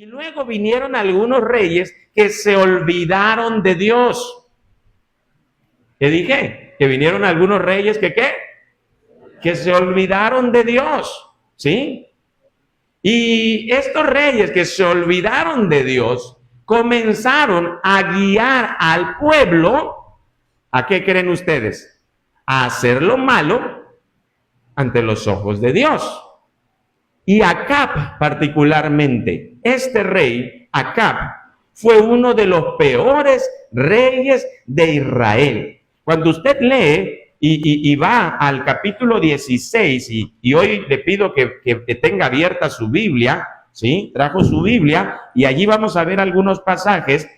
Y luego vinieron algunos reyes que se olvidaron de Dios. ¿Qué dije? Que vinieron algunos reyes que ¿qué? Que se olvidaron de Dios, ¿sí? Y estos reyes que se olvidaron de Dios comenzaron a guiar al pueblo, ¿a qué creen ustedes? A hacer lo malo ante los ojos de Dios. Y Acab particularmente, este rey, Acab, fue uno de los peores reyes de Israel. Cuando usted lee y va al capítulo 16, y hoy le pido que tenga abierta su Biblia, ¿sí? Trajo su Biblia, y allí vamos a ver algunos pasajes.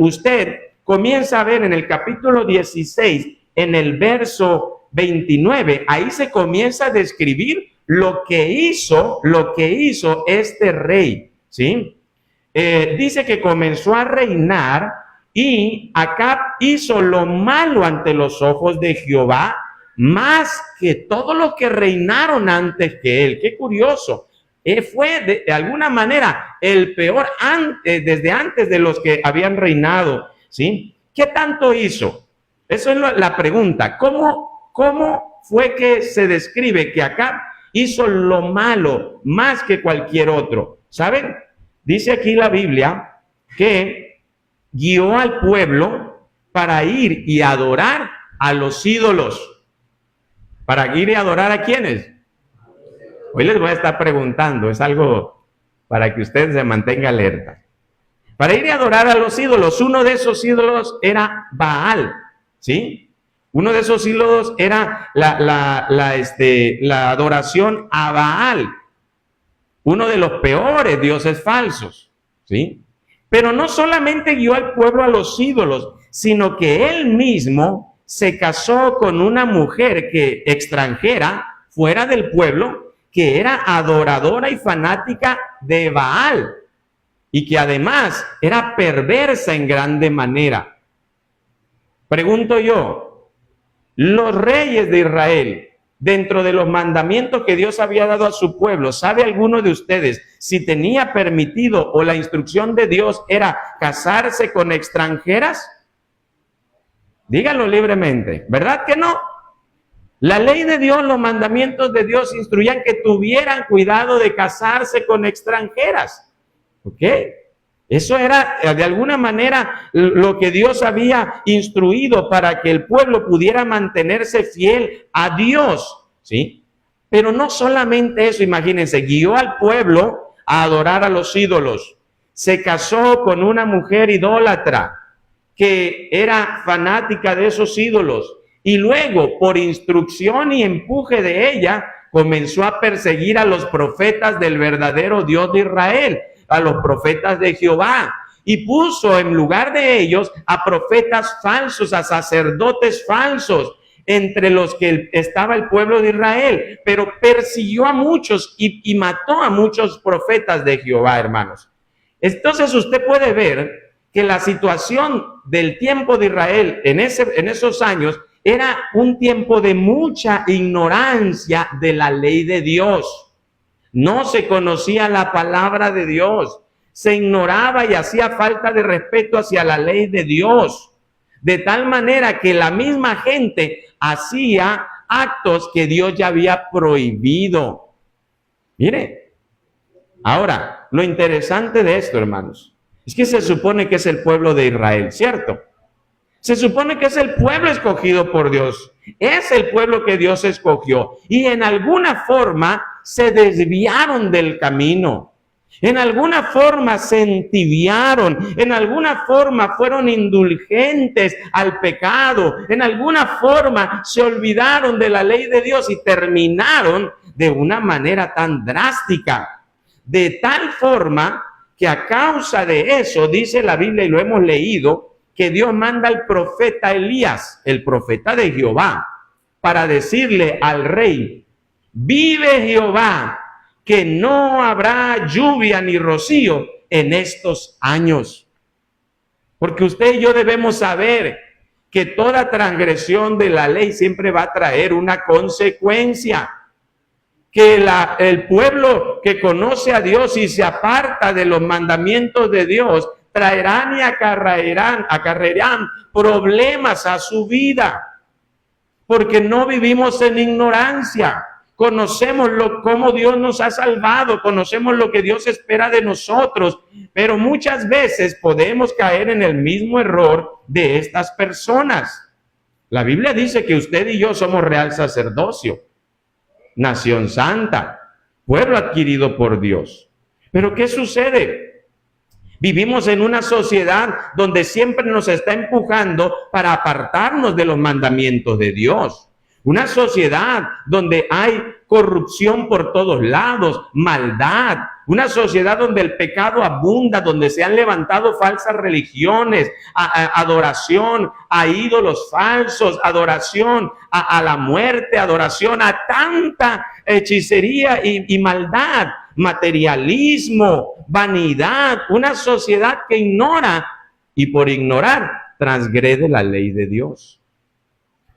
Usted comienza a ver en el capítulo 16, en el verso 29, ahí se comienza a describir lo que hizo este rey, ¿sí? Dice que comenzó a reinar y Acab hizo lo malo ante los ojos de Jehová, más que todos los que reinaron antes que él. Qué curioso. Fue de alguna manera el peor desde antes de los que habían reinado, ¿sí? ¿Qué tanto hizo? Eso es la pregunta. ¿Cómo fue que se describe que Acab hizo lo malo más que cualquier otro? ¿Saben? Dice aquí la Biblia que guió al pueblo para ir y adorar a los ídolos. ¿Para ir y adorar a quiénes? Hoy les voy a estar preguntando, es algo para que ustedes se mantengan alerta. Para ir y adorar a los ídolos, uno de esos ídolos era Baal, ¿sí? Uno de esos ídolos era la adoración a Baal, uno de los peores dioses falsos, ¿sí? Pero no solamente guió al pueblo a los ídolos, sino que él mismo se casó con una mujer extranjera, fuera del pueblo, que era adoradora y fanática de Baal, y que además era perversa en grande manera. Pregunto yo, los reyes de Israel, dentro de los mandamientos que Dios había dado a su pueblo, ¿sabe alguno de ustedes si tenía permitido o la instrucción de Dios era casarse con extranjeras? Díganlo libremente, ¿verdad que no? La ley de Dios, los mandamientos de Dios instruían que tuvieran cuidado de casarse con extranjeras, ¿ok? Eso era de alguna manera lo que Dios había instruido para que el pueblo pudiera mantenerse fiel a Dios, ¿sí? Pero no solamente eso, imagínense, guió al pueblo a adorar a los ídolos. Se casó con una mujer idólatra que era fanática de esos ídolos. Y luego, por instrucción y empuje de ella, comenzó a perseguir a los profetas del verdadero Dios de Israel, a los profetas de Jehová, y puso en lugar de ellos a profetas falsos, a sacerdotes falsos, entre los que estaba el pueblo de Israel, pero persiguió a muchos y mató a muchos profetas de Jehová, hermanos. Entonces usted puede ver que la situación del tiempo de Israel en esos años era un tiempo de mucha ignorancia de la ley de Dios. No se conocía la palabra de Dios, se ignoraba y hacía falta de respeto hacia la ley de Dios, de tal manera que la misma gente hacía actos que Dios ya había prohibido. Mire, ahora, lo interesante de esto, hermanos, es que se supone que es el pueblo de Israel, ¿cierto? Se supone que es el pueblo escogido por Dios, es el pueblo que Dios escogió, y en alguna forma se desviaron del camino, en alguna forma se entibiaron, en alguna forma fueron indulgentes al pecado, en alguna forma se olvidaron de la ley de Dios y terminaron de una manera tan drástica, de tal forma que a causa de eso, dice la Biblia y lo hemos leído, que Dios manda al profeta Elías, el profeta de Jehová, para decirle al rey: vive Jehová, que no habrá lluvia ni rocío en estos años. Porque usted y yo debemos saber que toda transgresión de la ley siempre va a traer una consecuencia. que el pueblo que conoce a Dios y se aparta de los mandamientos de Dios traerán y acarrearán problemas a su vida, porque no vivimos en ignorancia. Conocemos cómo Dios nos ha salvado, conocemos lo que Dios espera de nosotros, pero muchas veces podemos caer en el mismo error de estas personas. La Biblia dice que usted y yo somos real sacerdocio, nación santa, pueblo adquirido por Dios. Pero ¿qué sucede? Vivimos en una sociedad donde siempre nos está empujando para apartarnos de los mandamientos de Dios. Una sociedad donde hay corrupción por todos lados, maldad. Una sociedad donde el pecado abunda, donde se han levantado falsas religiones, adoración a ídolos falsos, adoración a la muerte, adoración a tanta hechicería y maldad, materialismo, vanidad. Una sociedad que ignora y por ignorar transgrede la ley de Dios.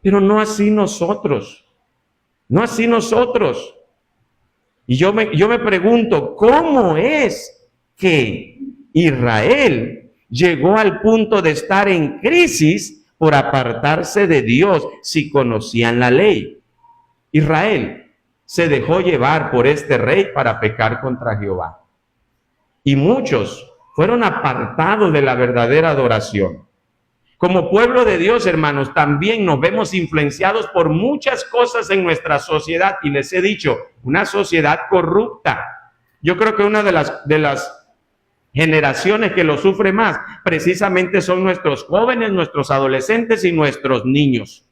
Pero no así nosotros, no así nosotros. Y yo me pregunto, ¿cómo es que Israel llegó al punto de estar en crisis por apartarse de Dios si conocían la ley? Israel se dejó llevar por este rey para pecar contra Jehová. Y muchos fueron apartados de la verdadera adoración. Como pueblo de Dios, hermanos, también nos vemos influenciados por muchas cosas en nuestra sociedad. Y les he dicho, una sociedad corrupta. Yo creo que una de las generaciones que lo sufre más, precisamente son nuestros jóvenes, nuestros adolescentes y nuestros niños.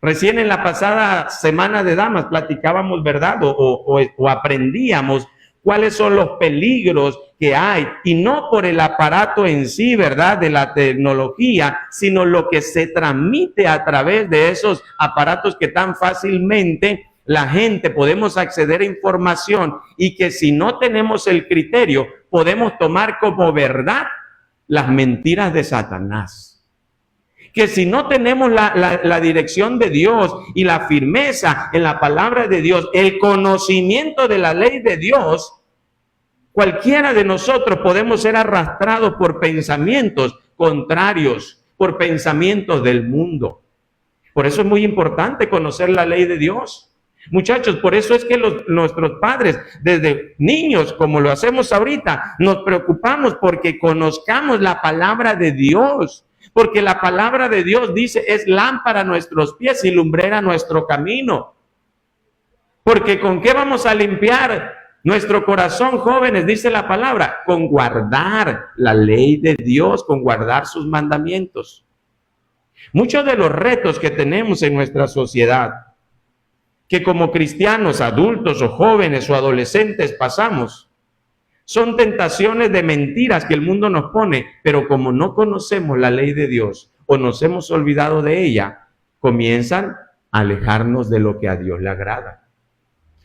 Recién en la pasada semana de damas platicábamos, ¿verdad? O aprendíamos cuáles son los peligros que hay, y no por el aparato en sí, ¿verdad?, de la tecnología, sino lo que se transmite a través de esos aparatos que tan fácilmente la gente podemos acceder a información, y que si no tenemos el criterio, podemos tomar como verdad las mentiras de Satanás. Que si no tenemos la dirección de Dios y la firmeza en la palabra de Dios, el conocimiento de la ley de Dios, cualquiera de nosotros podemos ser arrastrados por pensamientos contrarios, por pensamientos del mundo. Por eso es muy importante conocer la ley de Dios. Muchachos, por eso es que nuestros padres, desde niños, como lo hacemos ahorita, nos preocupamos porque conozcamos la palabra de Dios. Porque la palabra de Dios dice, es lámpara a nuestros pies y lumbrera nuestro camino. Porque ¿con qué vamos a limpiar nuestro corazón, jóvenes? Dice la palabra, con guardar la ley de Dios, con guardar sus mandamientos. Muchos de los retos que tenemos en nuestra sociedad, que como cristianos, adultos o jóvenes o adolescentes pasamos, son tentaciones de mentiras que el mundo nos pone, pero como no conocemos la ley de Dios o nos hemos olvidado de ella, comienzan a alejarnos de lo que a Dios le agrada.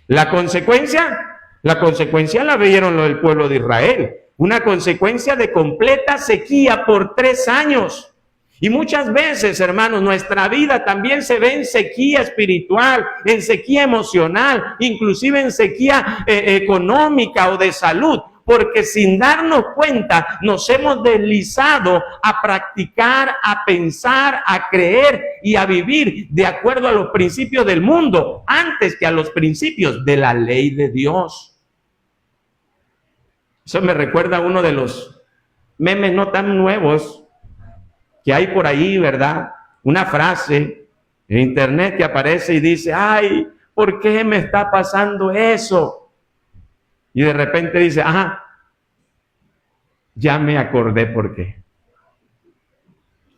La consecuencia la vieron lo del pueblo de Israel, una consecuencia de completa sequía por 3 años. Y muchas veces, hermanos, nuestra vida también se ve en sequía espiritual, en sequía emocional, inclusive en sequía económica o de salud, porque sin darnos cuenta nos hemos deslizado a practicar, a pensar, a creer y a vivir de acuerdo a los principios del mundo, antes que a los principios de la ley de Dios. Eso me recuerda a uno de los memes no tan nuevos que hay por ahí, ¿verdad? Una frase en internet que aparece y dice, ay, ¿por qué me está pasando eso? Y de repente dice, ajá, ya me acordé por qué.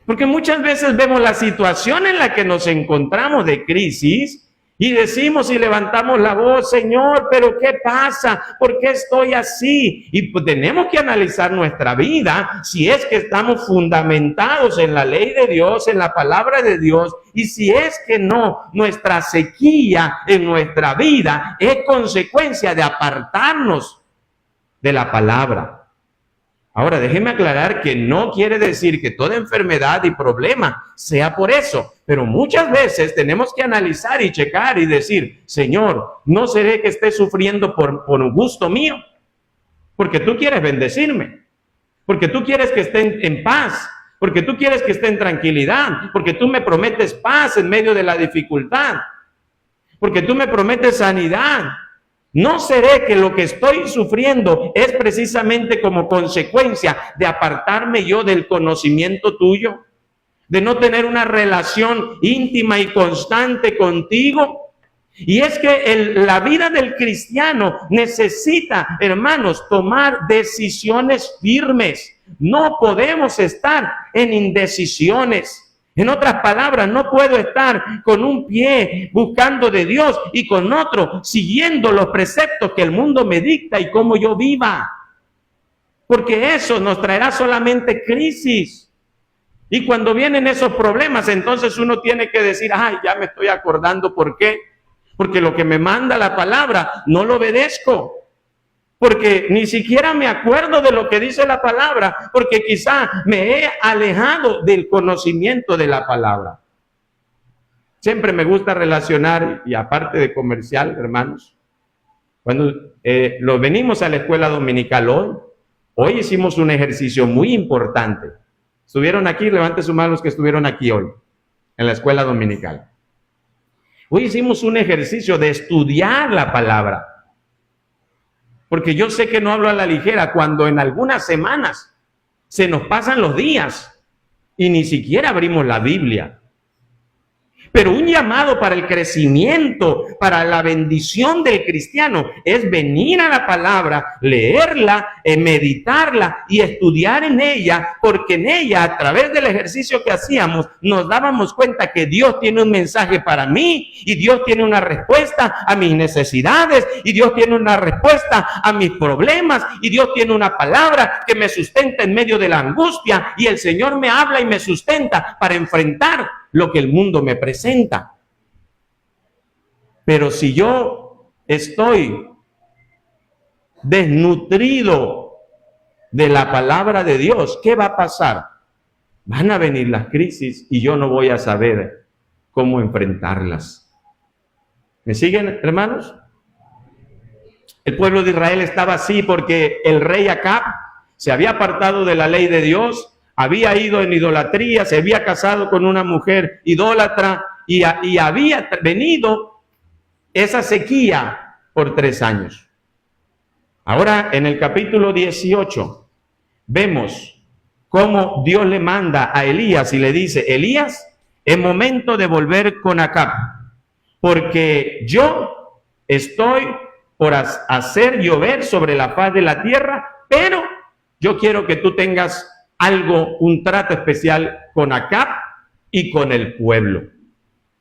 Porque muchas veces vemos la situación en la que nos encontramos de crisis y decimos y levantamos la voz, Señor, pero ¿qué pasa? ¿Por qué estoy así? Y pues tenemos que analizar nuestra vida, si es que estamos fundamentados en la ley de Dios, en la palabra de Dios, y si es que no, nuestra sequía en nuestra vida es consecuencia de apartarnos de la palabra. Ahora, déjeme aclarar que no quiere decir que toda enfermedad y problema sea por eso, pero muchas veces tenemos que analizar y checar y decir, Señor, no seré que esté sufriendo por un gusto mío, porque tú quieres bendecirme, porque tú quieres que esté en paz, porque tú quieres que esté en tranquilidad, porque tú me prometes paz en medio de la dificultad, porque tú me prometes sanidad. ¿No seré que lo que estoy sufriendo es precisamente como consecuencia de apartarme yo del conocimiento tuyo? De no tener una relación íntima y constante contigo. Y es que la vida del cristiano necesita, hermanos, tomar decisiones firmes. No podemos estar en indecisiones. En otras palabras, no puedo estar con un pie buscando de Dios y con otro siguiendo los preceptos que el mundo me dicta y cómo yo viva. Porque eso nos traerá solamente crisis. Y cuando vienen esos problemas, entonces uno tiene que decir, ay, ya me estoy acordando por qué. Porque lo que me manda la palabra no lo obedezco. Porque ni siquiera me acuerdo de lo que dice la palabra, porque quizá me he alejado del conocimiento de la palabra. Siempre me gusta relacionar, y aparte de comercial, hermanos, cuando lo venimos a la escuela dominical hoy hicimos un ejercicio muy importante. ¿Estuvieron aquí? Levante su mano los que estuvieron aquí hoy, en la escuela dominical. Hoy hicimos un ejercicio de estudiar la palabra. Porque yo sé que no hablo a la ligera cuando en algunas semanas se nos pasan los días y ni siquiera abrimos la Biblia. Pero un llamado para el crecimiento, para la bendición del cristiano, es venir a la palabra, leerla, meditarla y estudiar en ella, porque en ella, a través del ejercicio que hacíamos, nos dábamos cuenta que Dios tiene un mensaje para mí, y Dios tiene una respuesta a mis necesidades, y Dios tiene una respuesta a mis problemas, y Dios tiene una palabra que me sustenta en medio de la angustia, y el Señor me habla y me sustenta para enfrentar lo que el mundo me presenta. Pero si yo estoy desnutrido de la palabra de Dios, ¿qué va a pasar? Van a venir las crisis y yo no voy a saber cómo enfrentarlas. ¿Me siguen, hermanos? El pueblo de Israel estaba así porque el rey Acab se había apartado de la ley de Dios, había ido en idolatría, se había casado con una mujer idólatra y había venido esa sequía por 3 años. Ahora en el capítulo 18 vemos cómo Dios le manda a Elías y le dice, Elías, es momento de volver con Acab, porque yo estoy por hacer llover sobre la faz de la tierra, pero yo quiero que tú tengas un trato especial con Acab y con el pueblo.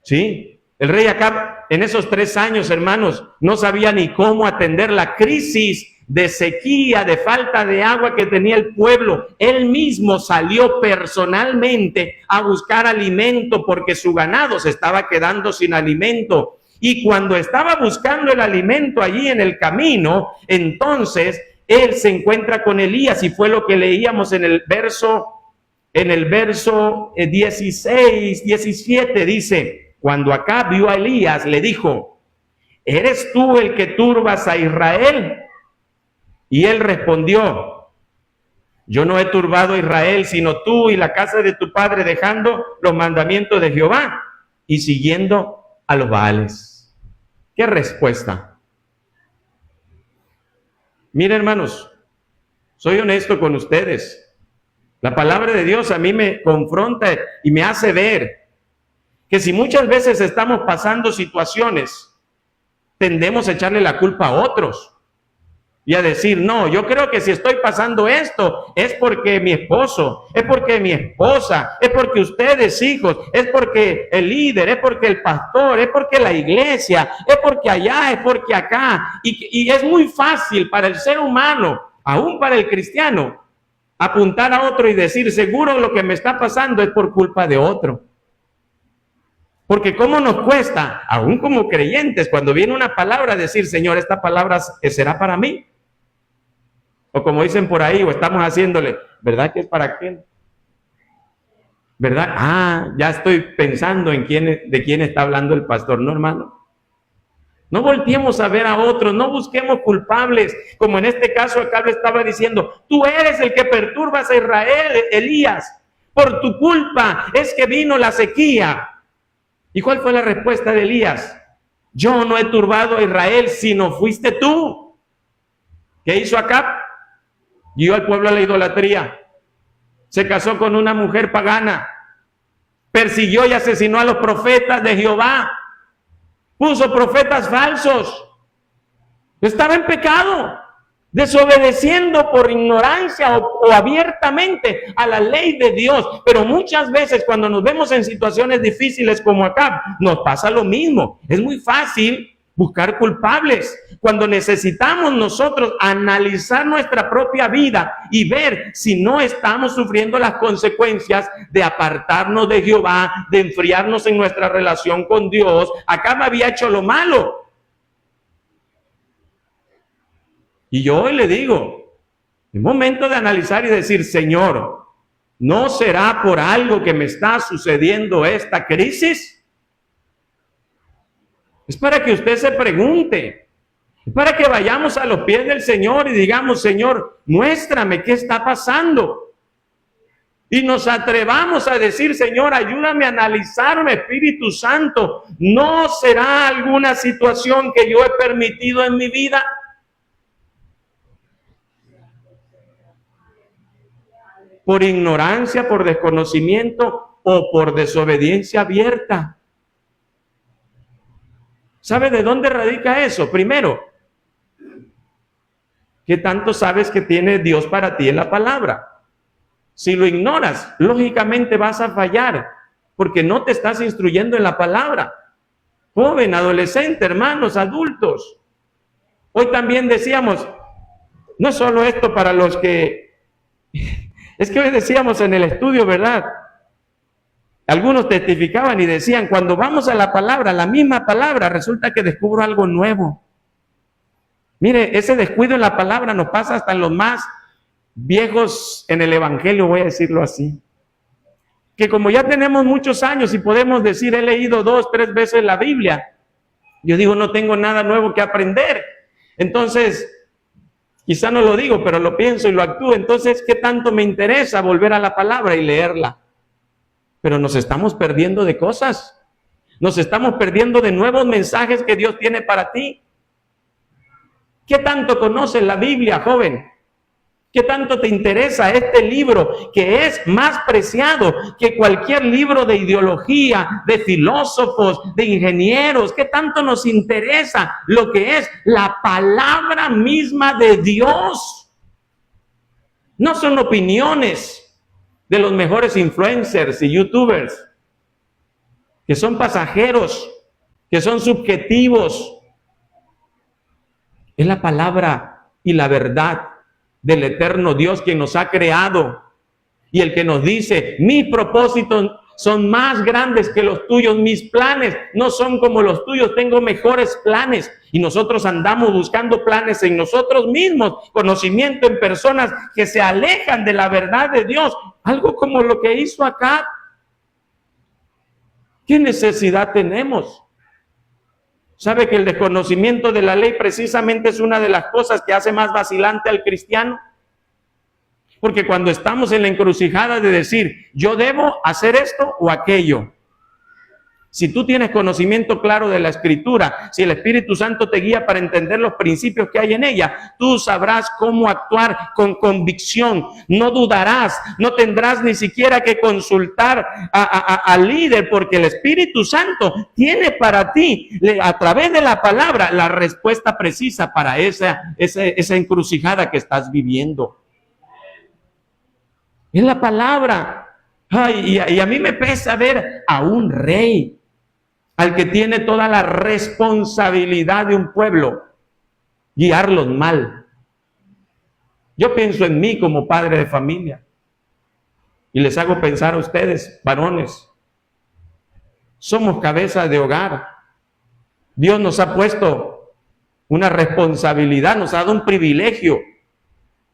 ¿Sí? El rey Acab en esos 3 años, hermanos, no sabía ni cómo atender la crisis de sequía, de falta de agua que tenía el pueblo. Él mismo salió personalmente a buscar alimento porque su ganado se estaba quedando sin alimento. Y cuando estaba buscando el alimento allí en el camino, entonces él se encuentra con Elías, y fue lo que leíamos en el verso 16, 17, dice, cuando Acab vio a Elías, le dijo, ¿eres tú el que turbas a Israel? Y él respondió, yo no he turbado a Israel, sino tú y la casa de tu padre, dejando los mandamientos de Jehová y siguiendo a los Baales. ¿Qué respuesta? Miren, hermanos, soy honesto con ustedes. La palabra de Dios a mí me confronta y me hace ver que si muchas veces estamos pasando situaciones, tendemos a echarle la culpa a otros y a decir, no, yo creo que si estoy pasando esto es porque mi esposo, es porque mi esposa, es porque ustedes hijos, es porque el líder, es porque el pastor, es porque la iglesia, es porque allá, es porque acá. Y es muy fácil para el ser humano, aún para el cristiano, apuntar a otro y decir, seguro lo que me está pasando es por culpa de otro. Porque cómo nos cuesta, aún como creyentes, cuando viene una palabra, decir, Señor, esta palabra será para mí. O como dicen por ahí, o estamos haciéndole, ¿verdad que es para qué? ¿Verdad? Ah, ya estoy pensando en de quién está hablando el pastor. No, hermano. No volteemos a ver a otros, no busquemos culpables, como en este caso acá le estaba diciendo, tú eres el que perturbas a Israel, Elías, por tu culpa es que vino la sequía. ¿Y cuál fue la respuesta de Elías? Yo no he turbado a Israel, sino fuiste tú. ¿Qué hizo Acab? Guió al pueblo a la idolatría, se casó con una mujer pagana, persiguió y asesinó a los profetas de Jehová, puso profetas falsos, estaba en pecado, desobedeciendo por ignorancia o abiertamente a la ley de Dios. Pero muchas veces cuando nos vemos en situaciones difíciles como acá, nos pasa lo mismo. Es muy fácil buscar culpables, cuando necesitamos nosotros analizar nuestra propia vida y ver si no estamos sufriendo las consecuencias de apartarnos de Jehová, de enfriarnos en nuestra relación con Dios. Acab había hecho lo malo. Y yo hoy le digo, es momento de analizar y decir, Señor, ¿no será por algo que me está sucediendo esta crisis? Es para que usted se pregunte, es para que vayamos a los pies del Señor y digamos, Señor, muéstrame qué está pasando. Y nos atrevamos a decir, Señor, ayúdame a analizarme, Espíritu Santo, ¿no será alguna situación que yo he permitido en mi vida? Por ignorancia, por desconocimiento o por desobediencia abierta. ¿Sabe de dónde radica eso? Primero, ¿qué tanto sabes que tiene Dios para ti en la palabra? Si lo ignoras, lógicamente vas a fallar, porque no te estás instruyendo en la palabra. Joven, adolescente, hermanos, adultos. Hoy también decíamos, no solo esto para los que... Es que hoy decíamos en el estudio, ¿verdad? Algunos testificaban y decían, cuando vamos a la palabra, la misma palabra, resulta que descubro algo nuevo. Mire, ese descuido en la palabra nos pasa hasta en los más viejos en el evangelio, voy a decirlo así. Que como ya tenemos muchos años y podemos decir, he leído 2, 3 veces la Biblia, yo digo, no tengo nada nuevo que aprender. Entonces, quizá no lo digo, pero lo pienso y lo actúo. Entonces, ¿qué tanto me interesa volver a la palabra y leerla? Pero nos estamos perdiendo de cosas. Nos estamos perdiendo de nuevos mensajes que Dios tiene para ti. ¿Qué tanto conoces la Biblia, joven? ¿Qué tanto te interesa este libro que es más preciado que cualquier libro de ideología, de filósofos, de ingenieros? ¿Qué tanto nos interesa lo que es la palabra misma de Dios? No son opiniones de los mejores influencers y youtubers, que son pasajeros, que son subjetivos. Es la palabra y la verdad del eterno Dios quien nos ha creado y el que nos dice, mis propósitos son más grandes que los tuyos, mis planes no son como los tuyos, tengo mejores planes. Y nosotros andamos buscando planes en nosotros mismos, conocimiento en personas que se alejan de la verdad de Dios, algo como lo que hizo acá. ¿Qué necesidad tenemos? ¿Sabe que el desconocimiento de la ley precisamente es una de las cosas que hace más vacilante al cristiano? Porque cuando estamos en la encrucijada de decir, yo debo hacer esto o aquello, si tú tienes conocimiento claro de la Escritura, si el Espíritu Santo te guía para entender los principios que hay en ella, tú sabrás cómo actuar con convicción, no dudarás, no tendrás ni siquiera que consultar al líder, porque el Espíritu Santo tiene para ti, a través de la palabra, la respuesta precisa para esa encrucijada que estás viviendo. Es la palabra. Ay, y a mí me pesa ver a un rey, al que tiene toda la responsabilidad de un pueblo, guiarlos mal. Yo pienso en mí como padre de familia y les hago pensar a ustedes, varones, somos cabeza de hogar. Dios nos ha puesto una responsabilidad, nos ha dado un privilegio.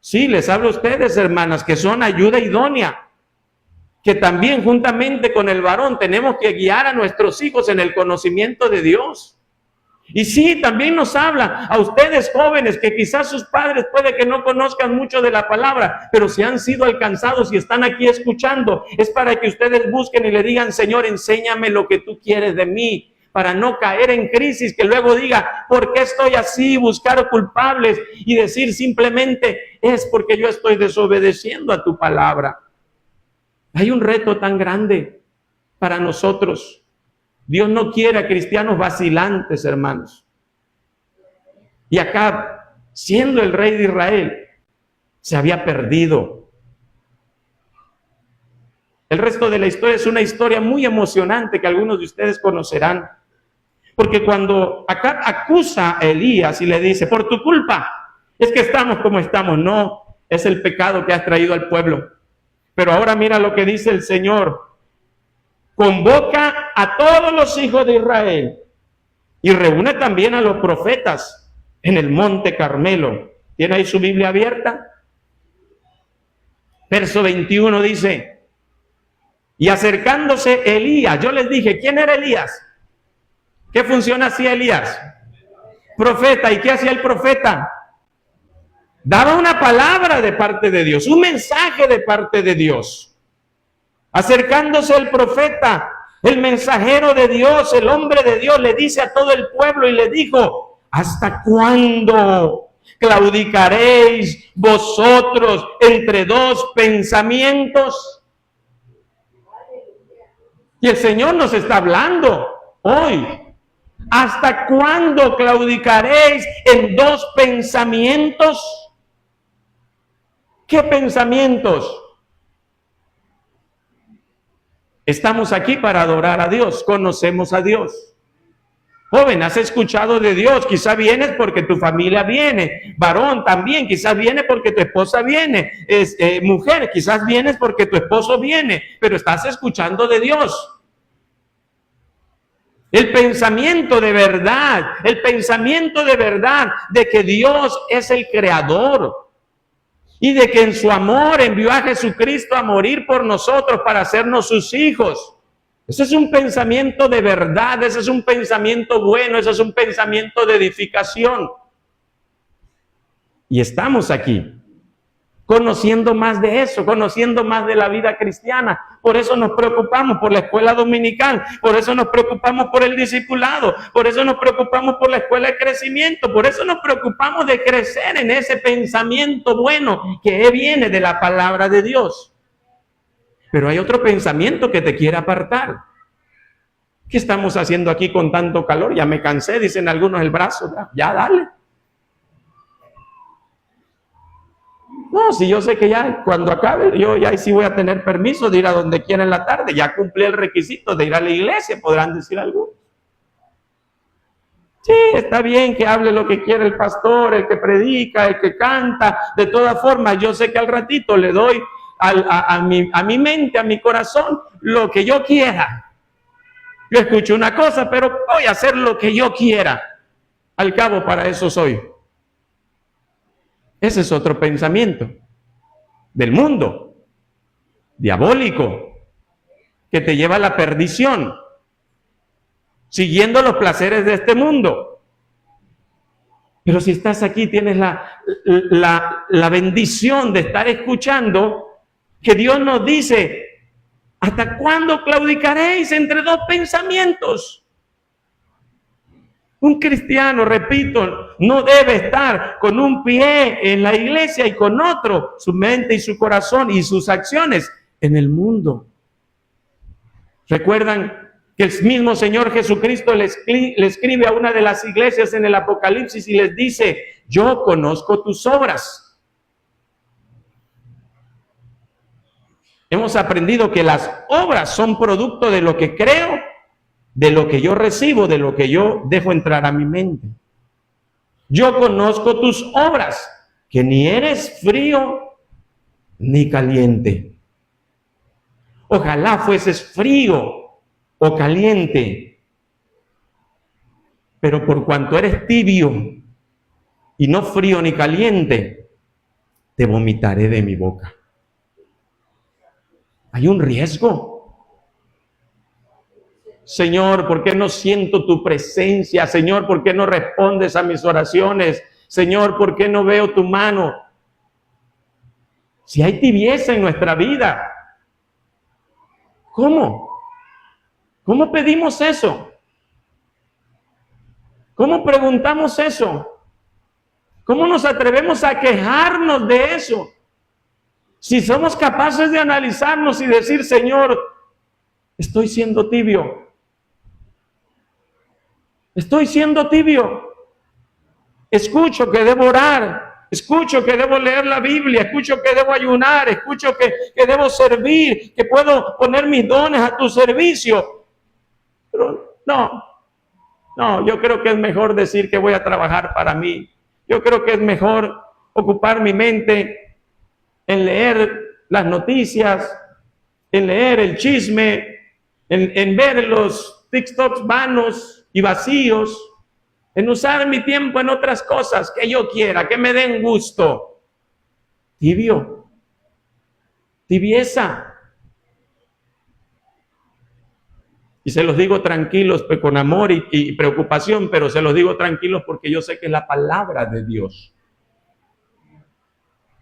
Sí, les hablo a ustedes, hermanas, que son ayuda idónea, que también juntamente con el varón tenemos que guiar a nuestros hijos en el conocimiento de Dios. Y sí, también nos habla a ustedes jóvenes que quizás sus padres puede que no conozcan mucho de la palabra, pero si han sido alcanzados y están aquí escuchando, es para que ustedes busquen y le digan: Señor, enséñame lo que tú quieres de mí, para no caer en crisis, que luego diga: ¿por qué estoy así? Buscar culpables y decir simplemente: es porque yo estoy desobedeciendo a tu palabra. Hay un reto tan grande para nosotros. Dios no quiere a cristianos vacilantes, hermanos. Y Acab, siendo el rey de Israel, se había perdido. El resto de la historia es una historia muy emocionante que algunos de ustedes conocerán. Porque cuando Acab acusa a Elías y le dice: por tu culpa es que estamos como estamos. No, es el pecado que has traído al pueblo. Pero ahora mira lo que dice el Señor: convoca a todos los hijos de Israel y reúne también a los profetas en el monte Carmelo. ¿Tiene ahí su Biblia abierta? Verso 21 dice: y acercándose Elías, yo les dije, ¿quién era Elías? ¿Qué función hacía Elías? Profeta. ¿Y qué hacía el profeta? Daba una palabra de parte de Dios, un mensaje de parte de Dios. Acercándose el profeta, el mensajero de Dios, el hombre de Dios, le dice a todo el pueblo y le dijo: ¿hasta cuándo claudicaréis vosotros entre dos pensamientos? Y el Señor nos está hablando hoy. ¿Hasta cuándo claudicaréis en dos pensamientos? ¿Qué pensamientos? Estamos aquí para adorar a Dios, conocemos a Dios. Joven, has escuchado de Dios, quizá vienes porque tu familia viene. Varón, también, quizás viene porque tu esposa viene. Mujer, quizás vienes porque tu esposo viene, pero estás escuchando de Dios. El pensamiento de verdad de que Dios es el creador. Y de que en su amor envió a Jesucristo a morir por nosotros para hacernos sus hijos. Eso es un pensamiento de verdad, ese es un pensamiento bueno, ese es un pensamiento de edificación. Y estamos aquí, conociendo más de eso, conociendo más de la vida cristiana. Por eso nos preocupamos por la escuela dominical, por eso nos preocupamos por el discipulado, por eso nos preocupamos por la escuela de crecimiento, por eso nos preocupamos de crecer en ese pensamiento bueno que viene de la palabra de Dios. Pero hay otro pensamiento que te quiere apartar. ¿Qué estamos haciendo aquí con tanto calor? Ya me cansé, dicen algunos, el brazo, ya dale. No, si yo sé que ya cuando acabe, yo ya sí voy a tener permiso de ir a donde quiera en la tarde, ya cumplí el requisito de ir a la iglesia, podrán decir algunos. Sí, está bien que hable lo que quiere el pastor, el que predica, el que canta. De todas formas, yo sé que al ratito le doy a mi mente, a mi corazón, lo que yo quiera. Yo escucho una cosa, pero voy a hacer lo que yo quiera. Al cabo, para eso soy. Ese es otro pensamiento del mundo, diabólico, que te lleva a la perdición, siguiendo los placeres de este mundo. Pero si estás aquí, tienes la bendición de estar escuchando que Dios nos dice: ¿hasta cuándo claudicaréis entre dos pensamientos? Un cristiano, repito, no debe estar con un pie en la iglesia y con otro, su mente y su corazón y sus acciones, en el mundo. ¿Recuerdan que el mismo Señor Jesucristo le escribe a una de las iglesias en el Apocalipsis y les dice: yo conozco tus obras? Hemos aprendido que las obras son producto de lo que creo, de lo que yo recibo, de lo que yo dejo entrar a mi mente. Yo conozco tus obras, que ni eres frío ni caliente. Ojalá fueses frío o caliente, pero por cuanto eres tibio y no frío ni caliente, te vomitaré de mi boca. Hay un riesgo. Señor, ¿por qué no siento tu presencia? Señor, ¿por qué no respondes a mis oraciones? Señor, ¿por qué no veo tu mano? Si hay tibieza en nuestra vida, ¿cómo? ¿Cómo pedimos eso? ¿Cómo preguntamos eso? ¿Cómo nos atrevemos a quejarnos de eso? Si somos capaces de analizarnos y decir, Señor, estoy siendo tibio. Estoy siendo tibio. Escucho que debo orar. Escucho que debo leer la Biblia. Escucho que debo ayunar. Escucho que debo servir. Que puedo poner mis dones a tu servicio. Pero no, yo creo que es mejor decir que voy a trabajar para mí. Yo creo que es mejor ocupar mi mente en leer las noticias, en leer el chisme, en ver los TikToks vanos y vacíos, en usar mi tiempo en otras cosas que yo quiera, que me den gusto. Tibio, tibieza. Y se los digo tranquilos, con amor y preocupación, pero se los digo tranquilos porque yo sé que es la palabra de Dios.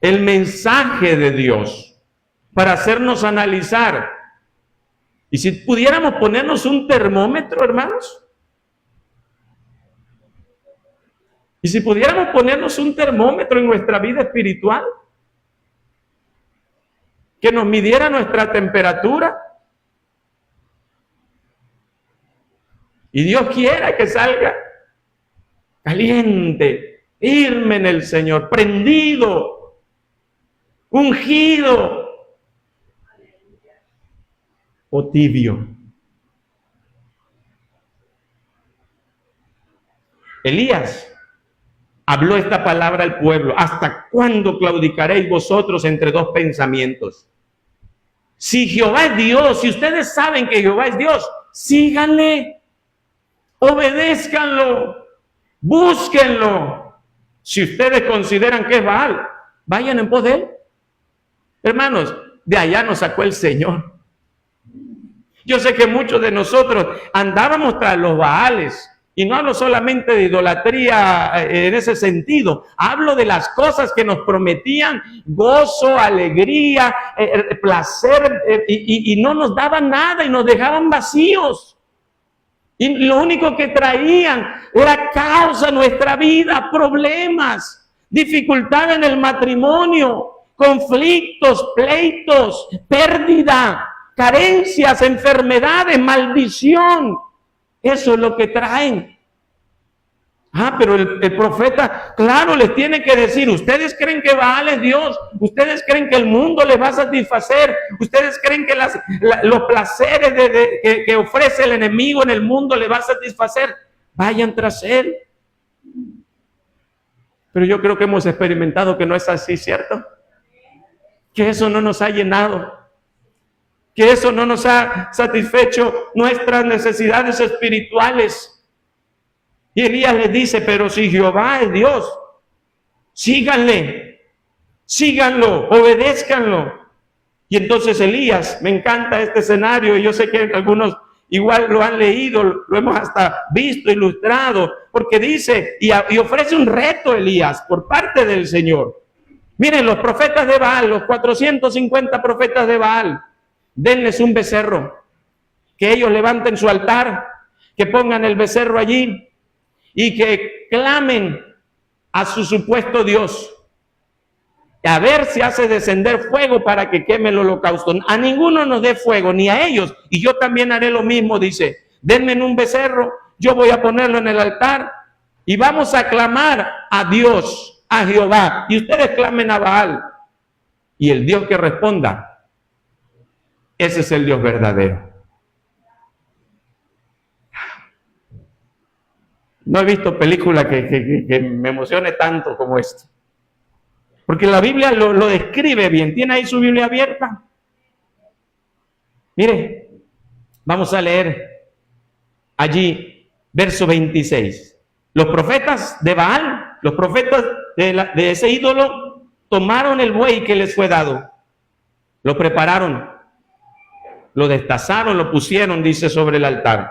El mensaje de Dios para hacernos analizar. Y si pudiéramos ponernos un termómetro, hermanos, y si pudiéramos ponernos un termómetro en nuestra vida espiritual, que nos midiera nuestra temperatura, y Dios quiera que salga caliente, firme en el Señor, prendido, ungido, o tibio. Elías habló esta palabra al pueblo: ¿hasta cuándo claudicaréis vosotros entre dos pensamientos? Si Jehová es Dios, si ustedes saben que Jehová es Dios, síganle, obedézcanlo, búsquenlo. Si ustedes consideran que es Baal, vayan en pos de él. Hermanos, de allá nos sacó el Señor. Yo sé que muchos de nosotros andábamos tras los Baales. Y no hablo solamente de idolatría en ese sentido. Hablo de las cosas que nos prometían gozo, alegría, placer, y no nos daban nada y nos dejaban vacíos. Y lo único que traían era causa en nuestra vida, problemas, dificultad en el matrimonio, conflictos, pleitos, pérdida, carencias, enfermedades, maldición. Eso es lo que traen. Pero el profeta, claro, les tiene que decir: ustedes creen que Baal es Dios, ustedes creen que el mundo les va a satisfacer, ustedes creen que los placeres que ofrece el enemigo en el mundo les va a satisfacer, vayan tras él. Pero yo creo que hemos experimentado que no es así, ¿cierto? Que eso no nos ha llenado, que eso no nos ha satisfecho nuestras necesidades espirituales. Y Elías les dice: pero si Jehová es Dios, síganle, síganlo, obedézcanlo. Y entonces Elías, me encanta este escenario, y yo sé que algunos igual lo han leído, lo hemos hasta visto, ilustrado, porque dice, y ofrece un reto Elías por parte del Señor. Miren, los profetas de Baal, los 450 profetas de Baal, denles un becerro, que ellos levanten su altar, que pongan el becerro allí y que clamen a su supuesto Dios, a ver si hace descender fuego para que queme el holocausto. A ninguno nos dé fuego, ni a ellos, y yo también haré lo mismo. Dice: denme un becerro, yo voy a ponerlo en el altar y vamos a clamar a Dios, a Jehová, y ustedes clamen a Baal, y el Dios que responda, ese es el Dios verdadero. No he visto película que me emocione tanto como esta. Porque la Biblia lo describe bien. ¿Tiene ahí su Biblia abierta? Mire, vamos a leer allí, verso 26. Los profetas de Baal, los profetas de ese ídolo, tomaron el buey que les fue dado, lo prepararon, lo destazaron, lo pusieron, dice, sobre el altar.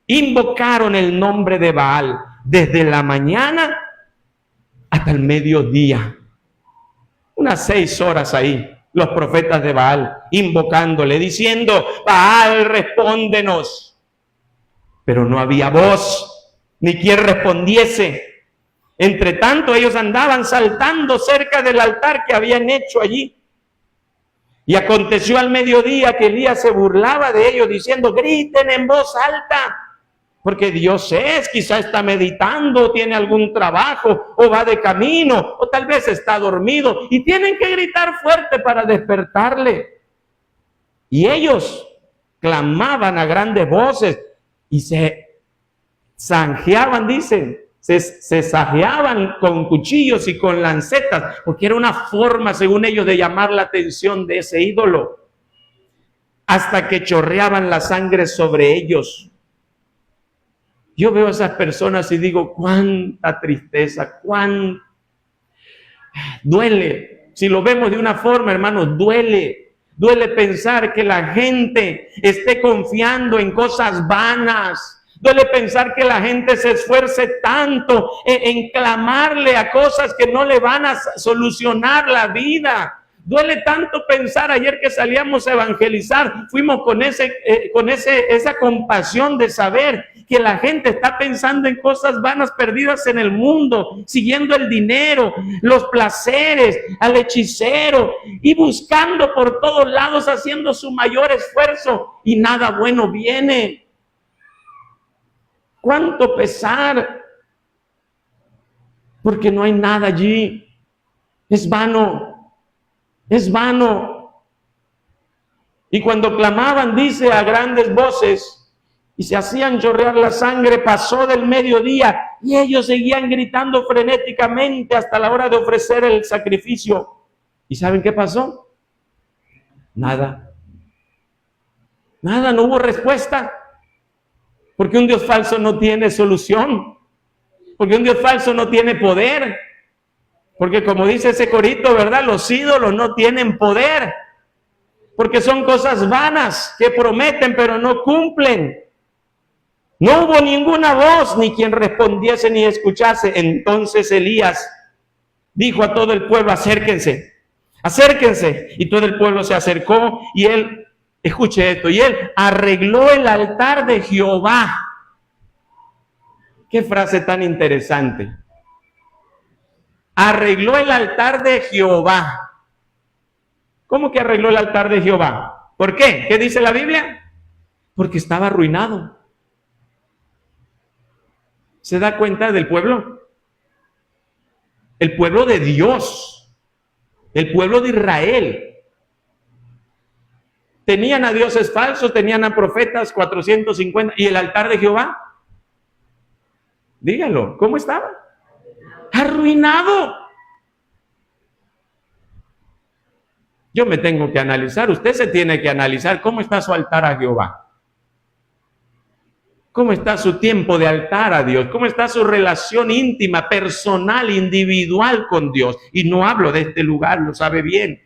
Invocaron el nombre de Baal desde la mañana hasta el mediodía. Unas 6 horas ahí, los profetas de Baal invocándole, diciendo: Baal, respóndenos. Pero no había voz, ni quien respondiese. Entre tanto, ellos andaban saltando cerca del altar que habían hecho allí. Y aconteció al mediodía que Elías se burlaba de ellos, diciendo: griten en voz alta, porque Dios quizá está meditando, tiene algún trabajo, o va de camino, o tal vez está dormido, y tienen que gritar fuerte para despertarle. Y ellos clamaban a grandes voces, y se zanjeaban, dicen, se sajeaban con cuchillos y con lancetas, porque era una forma, según ellos, de llamar la atención de ese ídolo, hasta que chorreaban la sangre sobre ellos. Yo veo a esas personas y digo: cuánta tristeza, cuán duele. Si lo vemos de una forma, hermanos, duele. Duele pensar que la gente esté confiando en cosas vanas. Duele pensar que la gente se esfuerce tanto en clamarle a cosas que no le van a solucionar la vida. Duele tanto pensar, ayer que salíamos a evangelizar, fuimos con esa compasión de saber que la gente está pensando en cosas vanas perdidas en el mundo, siguiendo el dinero, los placeres, al hechicero, y buscando por todos lados, haciendo su mayor esfuerzo, y nada bueno viene. ¡Cuánto pesar! Porque no hay nada allí. Es vano. Es vano. Y cuando clamaban, dice, a grandes voces, y se hacían chorrear la sangre, pasó del mediodía, y ellos seguían gritando frenéticamente hasta la hora de ofrecer el sacrificio. ¿Y saben qué pasó? Nada. Nada, no hubo respuesta. Porque un Dios falso no tiene solución. Porque un Dios falso no tiene poder. Porque como dice ese corito, ¿verdad? Los ídolos no tienen poder. Porque son cosas vanas que prometen pero no cumplen. No hubo ninguna voz, ni quien respondiese ni escuchase. Entonces Elías dijo a todo el pueblo: acérquense, acérquense. Y todo el pueblo se acercó, y él, escuche esto, y él arregló el altar de Jehová. Qué frase tan interesante. Arregló el altar de Jehová. ¿Cómo que arregló el altar de Jehová? ¿Por qué? ¿Qué dice la Biblia? Porque estaba arruinado. ¿Se da cuenta del pueblo? El pueblo de Dios, el pueblo de Israel. Tenían a dioses falsos, tenían a profetas 450, ¿y el altar de Jehová? Díganlo, ¿cómo estaba? Arruinado. Yo me tengo que analizar, usted se tiene que analizar cómo está su altar a Jehová. ¿Cómo está su tiempo de altar a Dios? ¿Cómo está su relación íntima, personal, individual con Dios? Y no hablo de este lugar, lo sabe bien.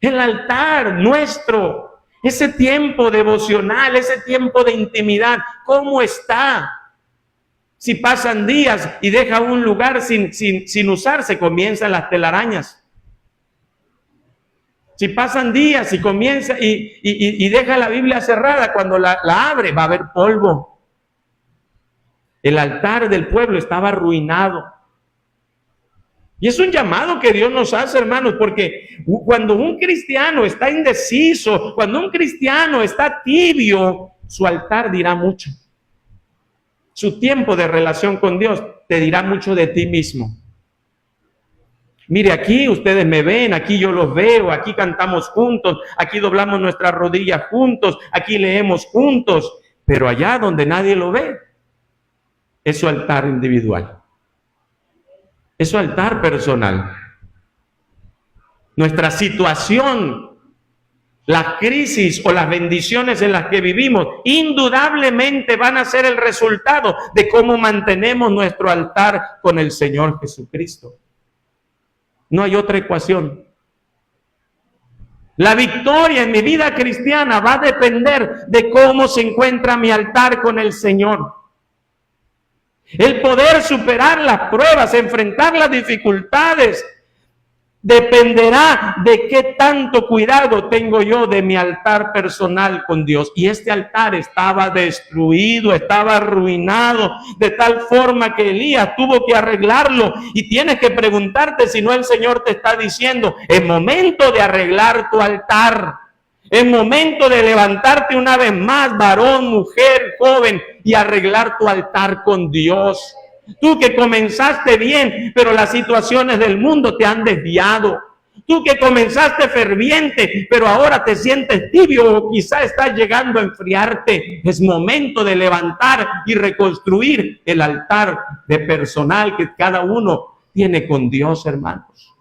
El altar nuestro, ese tiempo devocional, ese tiempo de intimidad, ¿cómo está? Si pasan días y deja un lugar sin usarse, comienzan las telarañas. Si pasan días y comienza y deja la Biblia cerrada, cuando la abre va a haber polvo. El altar del pueblo estaba arruinado. Y es un llamado que Dios nos hace, hermanos, porque cuando un cristiano está indeciso, cuando un cristiano está tibio, su altar dirá mucho. Su tiempo de relación con Dios te dirá mucho de ti mismo. Mire, aquí ustedes me ven, aquí yo los veo, aquí cantamos juntos, aquí doblamos nuestras rodillas juntos, aquí leemos juntos, pero allá donde nadie lo ve, es su altar individual, es su altar personal. Nuestra situación, las crisis o las bendiciones en las que vivimos, indudablemente van a ser el resultado de cómo mantenemos nuestro altar con el Señor Jesucristo. No hay otra ecuación. La victoria en mi vida cristiana va a depender de cómo se encuentra mi altar con el Señor. El poder superar las pruebas, enfrentar las dificultades, dependerá de qué tanto cuidado tengo yo de mi altar personal con Dios. Y este altar estaba destruido, estaba arruinado, de tal forma que Elías tuvo que arreglarlo. Y tienes que preguntarte si no el Señor te está diciendo: es momento de arreglar tu altar. Es momento de levantarte una vez más, varón, mujer, joven, y arreglar tu altar con Dios. Tú que comenzaste bien, pero las situaciones del mundo te han desviado. Tú que comenzaste ferviente, pero ahora te sientes tibio o quizá estás llegando a enfriarte. Es momento de levantar y reconstruir el altar de personal que cada uno tiene con Dios, hermanos.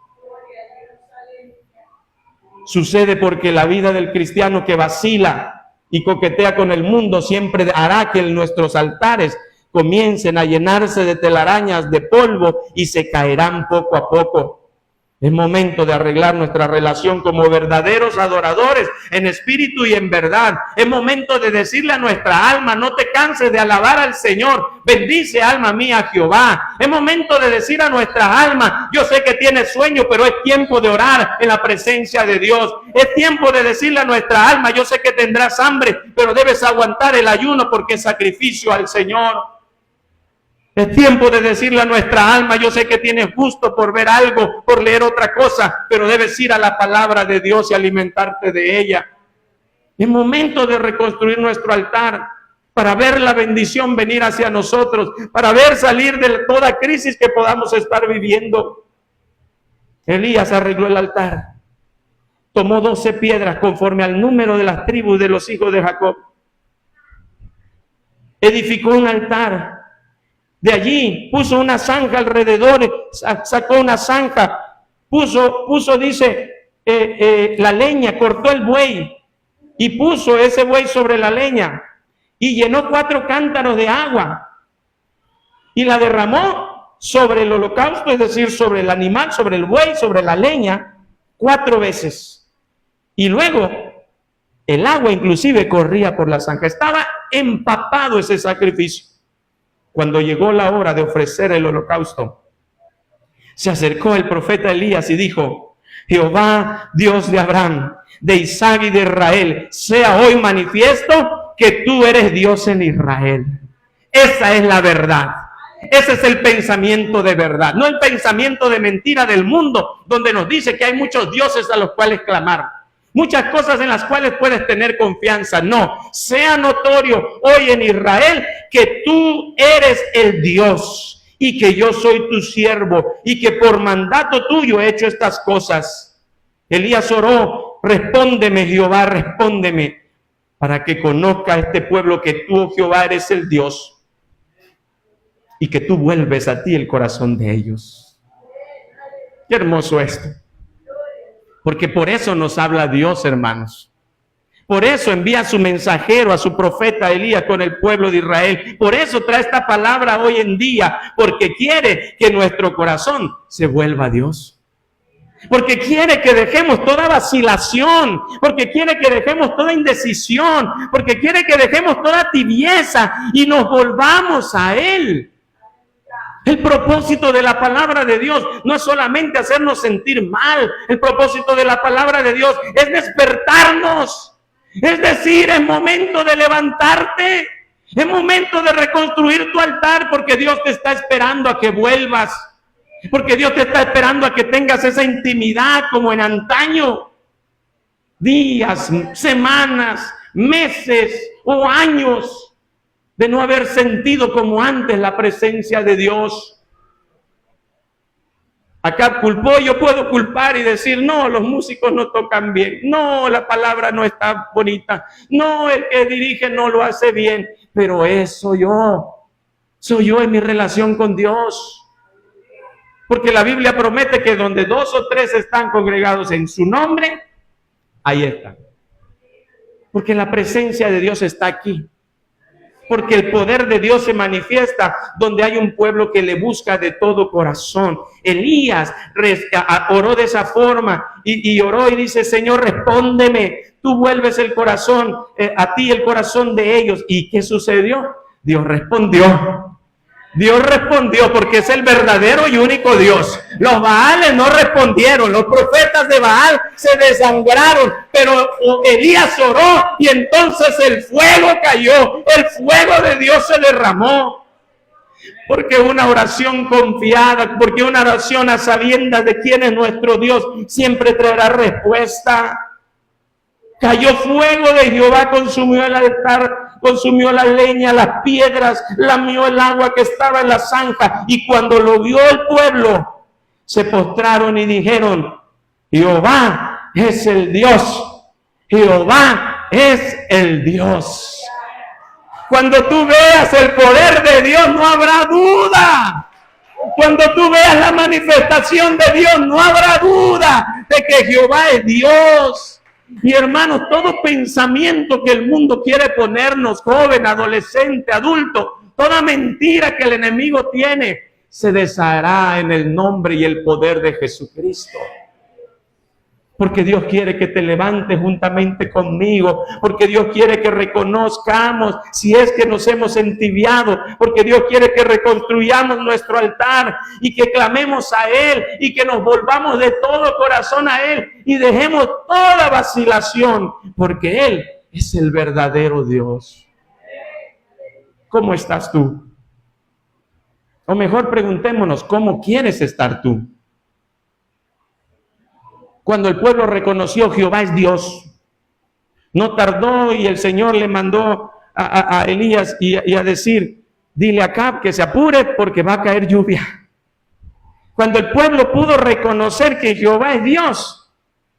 Sucede porque la vida del cristiano que vacila y coquetea con el mundo siempre hará que nuestros altares comiencen a llenarse de telarañas, de polvo, y se caerán poco a poco. Es momento de arreglar nuestra relación como verdaderos adoradores en espíritu y en verdad. Es momento de decirle a nuestra alma: no te canses de alabar al Señor. Bendice, alma mía, a Jehová. Es momento de decir a nuestra alma: yo sé que tienes sueño, pero es tiempo de orar en la presencia de Dios. Es tiempo de decirle a nuestra alma: yo sé que tendrás hambre, pero debes aguantar el ayuno porque es sacrificio al Señor. Es tiempo de decirle a nuestra alma: yo sé que tienes gusto por ver algo, por leer otra cosa, pero debes ir a la palabra de Dios y alimentarte de ella. Es momento de reconstruir nuestro altar para ver la bendición venir hacia nosotros, para ver salir de toda crisis que podamos estar viviendo. Elías arregló el altar. Tomó 12 piedras conforme al número de las tribus de los hijos de Jacob. Edificó un altar. De allí puso una zanja alrededor, sacó una zanja, puso dice, la leña, cortó el buey y puso ese buey sobre la leña y llenó 4 cántaros de agua y la derramó sobre el holocausto, es decir, sobre el animal, sobre el buey, sobre la leña, 4 veces. Y luego el agua inclusive corría por la zanja. Estaba empapado ese sacrificio. Cuando llegó la hora de ofrecer el holocausto, se acercó el profeta Elías y dijo: Jehová, Dios de Abraham, de Isaac y de Israel, sea hoy manifiesto que tú eres Dios en Israel. Esa es la verdad. Ese es el pensamiento de verdad, no el pensamiento de mentira del mundo, donde nos dice que hay muchos dioses a los cuales clamar, muchas cosas en las cuales puedes tener confianza. No, sea notorio hoy en Israel que tú eres el Dios y que yo soy tu siervo y que por mandato tuyo he hecho estas cosas. Elías oró: respóndeme, Jehová, respóndeme, para que conozca este pueblo que tú, Jehová, eres el Dios y que tú vuelves a ti el corazón de ellos. Qué hermoso esto. Porque por eso nos habla Dios, hermanos. Por eso envía a su mensajero, a su profeta Elías con el pueblo de Israel. Por eso trae esta palabra hoy en día, porque quiere que nuestro corazón se vuelva a Dios. Porque quiere que dejemos toda vacilación, porque quiere que dejemos toda indecisión, porque quiere que dejemos toda tibieza y nos volvamos a Él. El propósito de la palabra de Dios no es solamente hacernos sentir mal. El propósito de la palabra de Dios es despertarnos. Es decir, es momento de levantarte. Es momento de reconstruir tu altar, porque Dios te está esperando a que vuelvas. Porque Dios te está esperando a que tengas esa intimidad como en antaño. Días, semanas, meses o años de no haber sentido como antes la presencia de Dios. Acá culpó, yo puedo culpar y decir: no, los músicos no tocan bien, no, la palabra no está bonita, no, el que dirige no lo hace bien, pero eso soy yo en mi relación con Dios. Porque la Biblia promete que donde 2 o 3 están congregados en su nombre, ahí están. Porque la presencia de Dios está aquí. Porque el poder de Dios se manifiesta donde hay un pueblo que le busca de todo corazón. Elías oró de esa forma y oró y dice: Señor, respóndeme. Tú vuelves el corazón, a ti el corazón de ellos. ¿Y qué sucedió? Dios respondió. Dios respondió, porque es el verdadero y único Dios. Los Baales no respondieron, los profetas de Baal se desangraron, pero Elías oró y entonces el fuego cayó, el fuego de Dios se derramó. Porque una oración confiada, porque una oración a sabiendas de quién es nuestro Dios, siempre traerá respuesta. Cayó fuego de Jehová, consumió el altar, consumió la leña, las piedras, lamió el agua que estaba en la zanja. Y cuando lo vio el pueblo, se postraron y dijeron: Jehová es el Dios, Jehová es el Dios. Cuando tú veas el poder de Dios, no habrá duda. Cuando tú veas la manifestación de Dios, no habrá duda de que Jehová es Dios. Y hermanos, todo pensamiento que el mundo quiere ponernos, joven, adolescente, adulto, toda mentira que el enemigo tiene, se deshará en el nombre y el poder de Jesucristo. Porque Dios quiere que te levantes juntamente conmigo, porque Dios quiere que reconozcamos si es que nos hemos entibiado, porque Dios quiere que reconstruyamos nuestro altar y que clamemos a Él y que nos volvamos de todo corazón a Él y dejemos toda vacilación, porque Él es el verdadero Dios. ¿Cómo estás tú? O mejor preguntémonos, ¿cómo quieres estar tú? Cuando el pueblo reconoció Jehová es Dios, no tardó y el Señor le mandó a Elías y a decir: dile a Acab que se apure porque va a caer lluvia. Cuando el pueblo pudo reconocer que Jehová es Dios,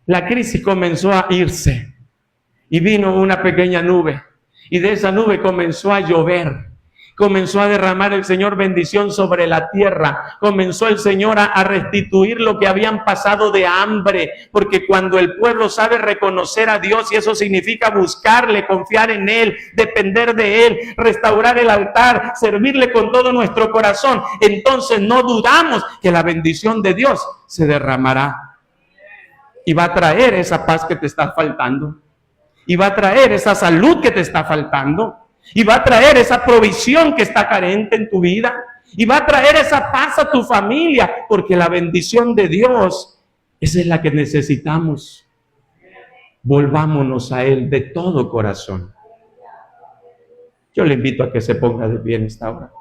la crisis comenzó a irse y vino una pequeña nube y de esa nube comenzó a llover. Comenzó a derramar el Señor bendición sobre la tierra. Comenzó el Señor a restituir lo que habían pasado de hambre. Porque cuando el pueblo sabe reconocer a Dios, y eso significa buscarle, confiar en Él, depender de Él, restaurar el altar, servirle con todo nuestro corazón, entonces no dudamos que la bendición de Dios se derramará. Y va a traer esa paz que te está faltando. Y va a traer esa salud que te está faltando. Y va a traer esa provisión que está carente en tu vida. Y va a traer esa paz a tu familia. Porque la bendición de Dios, esa es la que necesitamos. Volvámonos a Él de todo corazón. Yo le invito a que se ponga de pie en esta hora.